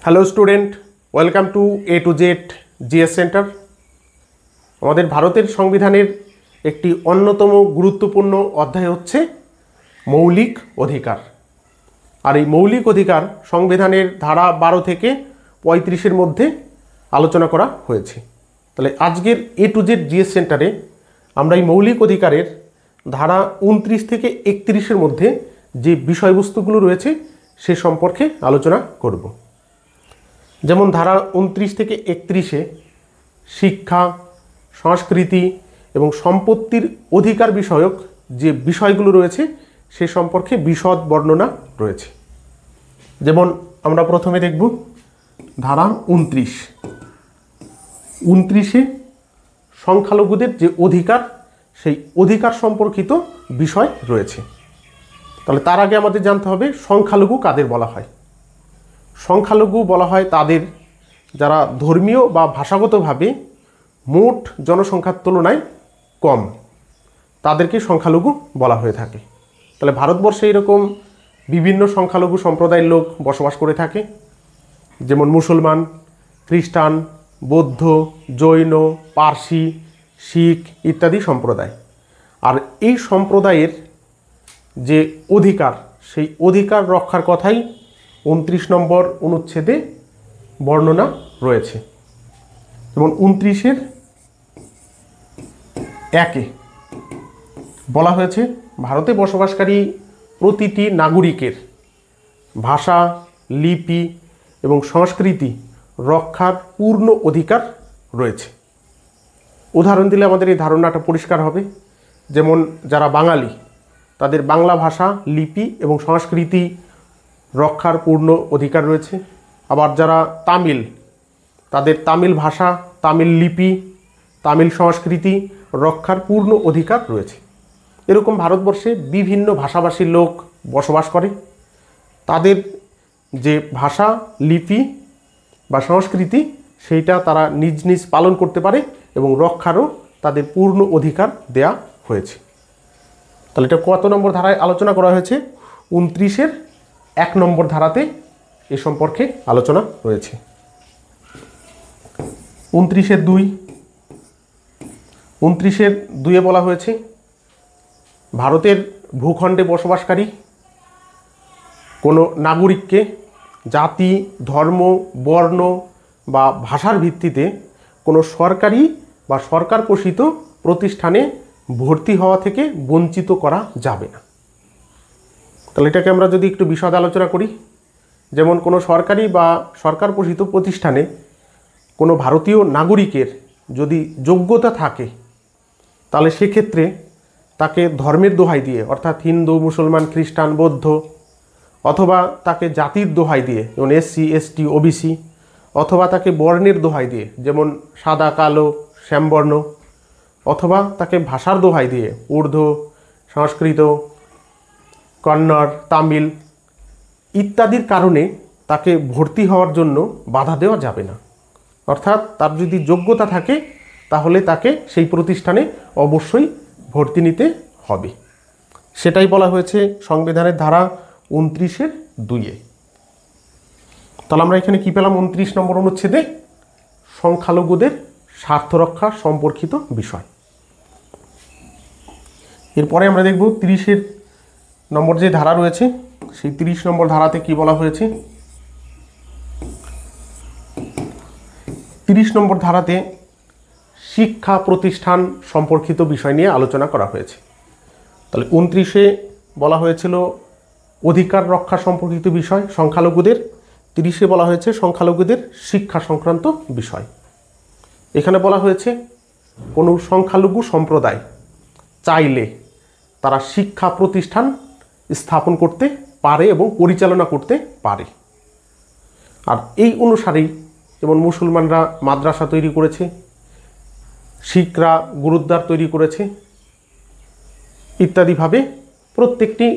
Hello student, welcome to A to Z GS centre. আমাদের ভারতের সংবিধানের একটি অন্যতম গুরুত্বপূর্ণ অধ্যায় হচ্ছে মৌলিক অধিকার। আর এই মৌলিক অধিকার সংবিধানের ধারা 12 থেকে 35-এর মধ্যে আলোচনা করা হয়েছে। তাহলে আজকের এ টু জেড জিএস সেন্টারে আমরা এই মৌলিক অধিকারের ধারা 29 থেকে 31-এর মধ্যে যে বিষয়বস্তুগুলো রয়েছে সে সম্পর্কে আলোচনা করব। যেমন ধারা 29 থেকে 31-এ শিক্ষা, সংস্কৃতি এবং সম্পত্তির অধিকার বিষয়ক যে বিষয়গুলো রয়েছে সে সম্পর্কে বিশদ বর্ণনা রয়েছে। যেমন আমরা প্রথমে দেখব ধারা 29-এ সংখ্যালঘুদের যে অধিকার সেই অধিকার সম্পর্কিত বিষয় রয়েছে। তাহলে তার আগে আমাদের জানতে হবে সংখ্যালঘু কাদের বলা হয়। সংখ্যালঘু বলা হয় তাদের যারা ধর্মীয় বা ভাষাগতভাবে মোট জনসংখ্যার তুলনায় কম, তাদেরকে সংখ্যালঘু বলা হয়ে থাকে। তাহলে ভারতবর্ষে এরকম বিভিন্ন সংখ্যালঘু সম্প্রদায়ের লোক বসবাস করে থাকে, যেমন মুসলমান, খ্রিস্টান, বৌদ্ধ, জৈন, পার্সি, শিখ ইত্যাদি সম্প্রদায়। আর এই সম্প্রদায়ের যে অধিকার সেই অধিকার রক্ষার কথাই 29 নম্বর অনুচ্ছেদে বর্ণনা রয়েছে। যেমন 29-এর 1-এ বলা হয়েছে ভারতে বসবাসকারী প্রতিটি নাগরিকের ভাষা, লিপি এবং সংস্কৃতি রক্ষার পূর্ণ অধিকার রয়েছে। উদাহরণ দিলে আমাদের এই ধারণাটা পরিষ্কার হবে। যেমন যারা বাঙালি তাদের বাংলা ভাষা, লিপি এবং সংস্কৃতি রক্ষার পূর্ণ অধিকার রয়েছে। আবার যারা তামিল তাদের তামিল ভাষা, তামিল লিপি, তামিল সংস্কৃতি রক্ষার পূর্ণ অধিকার রয়েছে। এরকম ভারতবর্ষে বিভিন্ন ভাষাভাষীর লোক বসবাস করে। তাদের যে ভাষা, লিপি বা সংস্কৃতি সেইটা তারা নিজ নিজ পালন করতে পারে এবং রক্ষারও তাদের পূর্ণ অধিকার দেয়া হয়েছে। তাহলে এটা কত নম্বর ধারায় আলোচনা করা হয়েছে? 29-এর 1 নম্বর ধারাতে এ সম্পর্কে আলোচনা রয়েছে। 29-এর 2-এ বলা হয়েছে ভারতের ভূখণ্ডে বসবাসকারী কোনো নাগরিককে জাতি, ধর্ম, বর্ণ বা ভাষার ভিত্তিতে কোনো সরকারি বা সরকার পোষিত প্রতিষ্ঠানে ভর্তি হওয়া থেকে বঞ্চিত করা যাবে না। তাহলে এটাকে আমরা যদি একটু বিশদ আলোচনা করি, যেমন কোনো সরকারি বা সরকার পোষিত প্রতিষ্ঠানে কোনো ভারতীয় নাগরিকের যদি যোগ্যতা থাকে তাহলে সেক্ষেত্রে তাকে ধর্মের দোহাই দিয়ে, অর্থাৎ হিন্দু, মুসলমান, খ্রিস্টান, বৌদ্ধ, অথবা তাকে জাতির দোহাই দিয়ে যেমন SC, ST, OBC, অথবা তাকে বর্ণের দোহাই দিয়ে যেমন সাদা, কালো, শ্যামবর্ণ, অথবা তাকে ভাষার দোহাই দিয়ে উর্দু, সংস্কৃত, কন্নড়, তামিল ইত্যাদির কারণে তাকে ভর্তি হওয়ার জন্য বাধা দেওয়া যাবে না। অর্থাৎ তার যদি যোগ্যতা থাকে তাহলে তাকে সেই প্রতিষ্ঠানে অবশ্যই ভর্তি নিতে হবে। সেটাই বলা হয়েছে সংবিধানের ধারা 29-এর 2-এ। তাহলে আমরা এখানে কি পেলাম? 29 নম্বর অনুচ্ছেদে সংখ্যালঘুদের স্বার্থ রক্ষা সম্পর্কিত বিষয়। এরপরে আমরা দেখব 30 নম্বর যে ধারা রয়েছে সেই 30 নম্বর ধারাতে কি বলা হয়েছে। 30 নম্বর ধারাতে শিক্ষা প্রতিষ্ঠান সম্পর্কিত বিষয় নিয়ে আলোচনা করা হয়েছে। তাহলে 29-এ বলা হয়েছিল অধিকার রক্ষা সম্পর্কিত বিষয় সংখ্যালঘুদের, 30-এ বলা হয়েছে সংখ্যালঘুদের শিক্ষা সংক্রান্ত বিষয়। এখানে বলা হয়েছে কোনো সংখ্যালঘু সম্প্রদায় চাইলে তারা শিক্ষা প্রতিষ্ঠান স্থাপন করতে পারে এবং পরিচালনা করতে পারে। আর এই অনুসারেই যেমন মুসলমানরা মাদ্রাসা তৈরি করেছে, শিখরা গুরুদ্বার তৈরি করেছে ইত্যাদিভাবে প্রত্যেকটি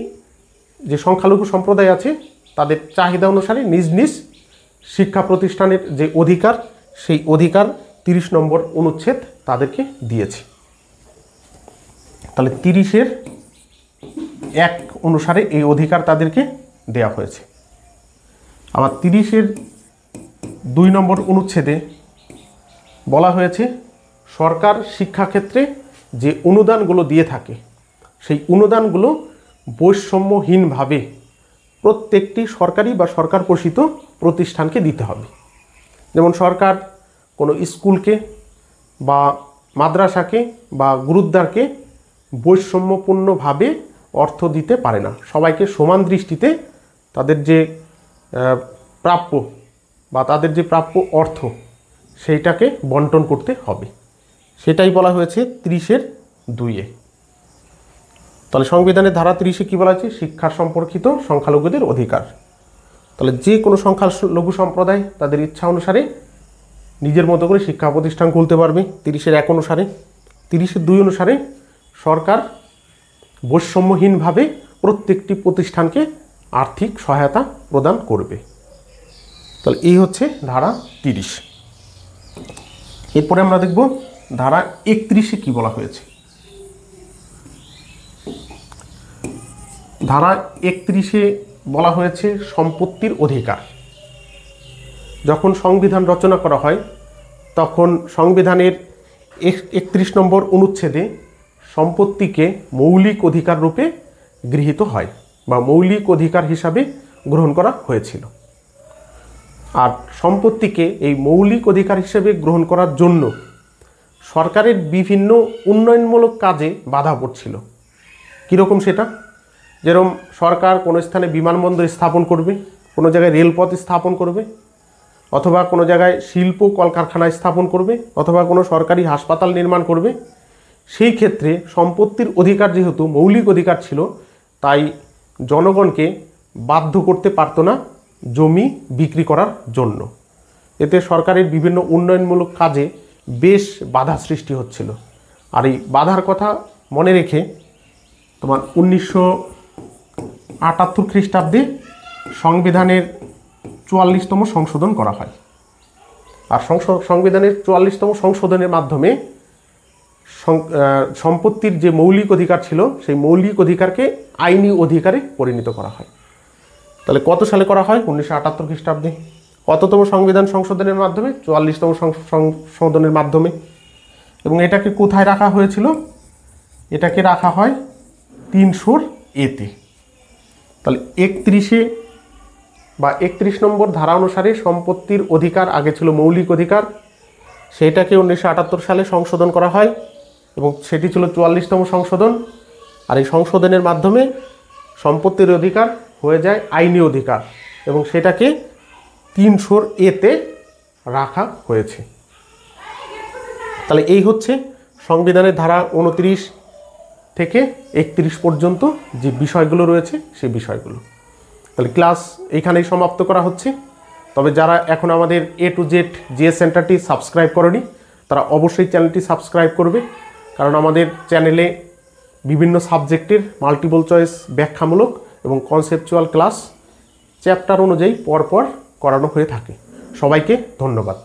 যে সংখ্যালঘু সম্প্রদায় আছে তাদের চাহিদা অনুসারে নিজ নিজ শিক্ষা প্রতিষ্ঠানের যে অধিকার সেই অধিকার 30 নম্বর অনুচ্ছেদ তাদেরকে দিয়েছে। তাহলে 30-এর 1 অনুসারে এই অধিকার তাদেরকে দেওয়া হয়েছে। আবার 30-এর 2 নম্বর অনুচ্ছেদে বলা হয়েছে সরকার শিক্ষাক্ষেত্রে যে অনুদানগুলো দিয়ে থাকে সেই অনুদানগুলো বৈষম্যহীনভাবে প্রত্যেকটি সরকারি বা সরকার পোষিত প্রতিষ্ঠানকে দিতে হবে। যেমন সরকার কোনো স্কুলকে বা মাদ্রাসাকে বা গুরুদ্বারকে বৈষম্যপূর্ণভাবে অর্থ দিতে পারে না। সবাইকে সমান দৃষ্টিতে তাদের যে প্রাপ্য বা তাদের যে প্রাপ্য অর্থ সেইটাকে বন্টন করতে হবে। সেটাই বলা হয়েছে 30(2)-এ। তাহলে সংবিধানের ধারা 30-এ কী বলা আছে? শিক্ষার সম্পর্কিত সংখ্যালঘুদের অধিকার। তাহলে যে কোনো সংখ্যালঘু সম্প্রদায় তাদের ইচ্ছা অনুসারে নিজের মতো করে শিক্ষা প্রতিষ্ঠান খুলতে পারবে। 30-এর 1 অনুসারে, 30-এর 2 অনুসারে সরকার বৈষম্যহীনভাবে প্রত্যেকটি প্রতিষ্ঠানকে আর্থিক সহায়তা প্রদান করবে। তাহলে এই হচ্ছে ধারা 30। এরপরে আমরা দেখব ধারা 31-এ কী বলা হয়েছে। ধারা 31-এ বলা হয়েছে সম্পত্তির অধিকার। যখন সংবিধান রচনা করা হয় তখন সংবিধানের 31 নম্বর অনুচ্ছেদে সম্পত্তিকে মৌলিক অধিকার রূপে গৃহীত হয় বা মৌলিক অধিকার হিসাবে গ্রহণ করা হয়েছিল। আর সম্পত্তিকে এই মৌলিক অধিকার হিসেবে গ্রহণ করার জন্য সরকারের বিভিন্ন উন্নয়নমূলক কাজে বাধা পড়ছিল। কীরকম সেটা? যেরকম সরকার কোনো স্থানে বিমানবন্দর স্থাপন করবে, কোনো জায়গায় রেলপথ স্থাপন করবে, অথবা কোনো জায়গায় শিল্প কলকারখানা স্থাপন করবে, অথবা কোনো সরকারি হাসপাতাল নির্মাণ করবে। সেই ক্ষেত্রে সম্পত্তির অধিকার যেহেতু মৌলিক অধিকার ছিল, তাই জনগণকে বাধ্য করতে পারত না জমি বিক্রি করার জন্য। এতে সরকারের বিভিন্ন উন্নয়নমূলক কাজে বেশ বাধা সৃষ্টি হচ্ছিল। আর এই বাধার কথা মনে রেখে তোমার 1978 খ্রিস্টাব্দে সংবিধানের 44তম সংশোধন করা হয়। আর সংবিধানের 44তম সংশোধনের মাধ্যমে সম্পত্তির যে মৌলিক অধিকার ছিল সেই মৌলিক অধিকারকে আইনি অধিকারে পরিণত করা হয়। তাহলে কত সালে করা হয়? 1978 খ্রিস্টাব্দে। কততম সংবিধান সংশোধনের মাধ্যমে? 44তম সংশোধনের মাধ্যমে। এবং এটাকে কোথায় রাখা হয়েছিল? এটাকে রাখা হয় 300(a)-তে। তাহলে 31-এ বা 31 নম্বর ধারা অনুসারে সম্পত্তির অধিকার আগে ছিল মৌলিক অধিকার, সেটাকে 1978 সালে সংশোধন করা হয় এবং সেটি ছিল 44তম সংশোধন। আর এই সংশোধনের মাধ্যমে সম্পত্তির অধিকার হয়ে যায় আইনি অধিকার এবং সেটাকে 300(a)-তে রাখা হয়েছে। তাহলে এই হচ্ছে সংবিধানের ধারা 29 থেকে 31 পর্যন্ত যে বিষয়গুলো রয়েছে সেই বিষয়গুলো। তাহলে ক্লাস এইখানেই সমাপ্ত করা হচ্ছে। তবে যারা এখন আমাদের A to Z জিএস সেন্টারটি সাবস্ক্রাইব করেনি তারা অবশ্যই চ্যানেলটি সাবস্ক্রাইব করবে, কারণ আমাদের চ্যানেলে বিভিন্ন সাবজেক্টের মাল্টিপল চয়েস ব্যাখ্যামূলক এবং কনসেপচুয়াল ক্লাস চ্যাপ্টার অনুযায়ী পরপর করানো হয়ে থাকে। সবাইকে ধন্যবাদ।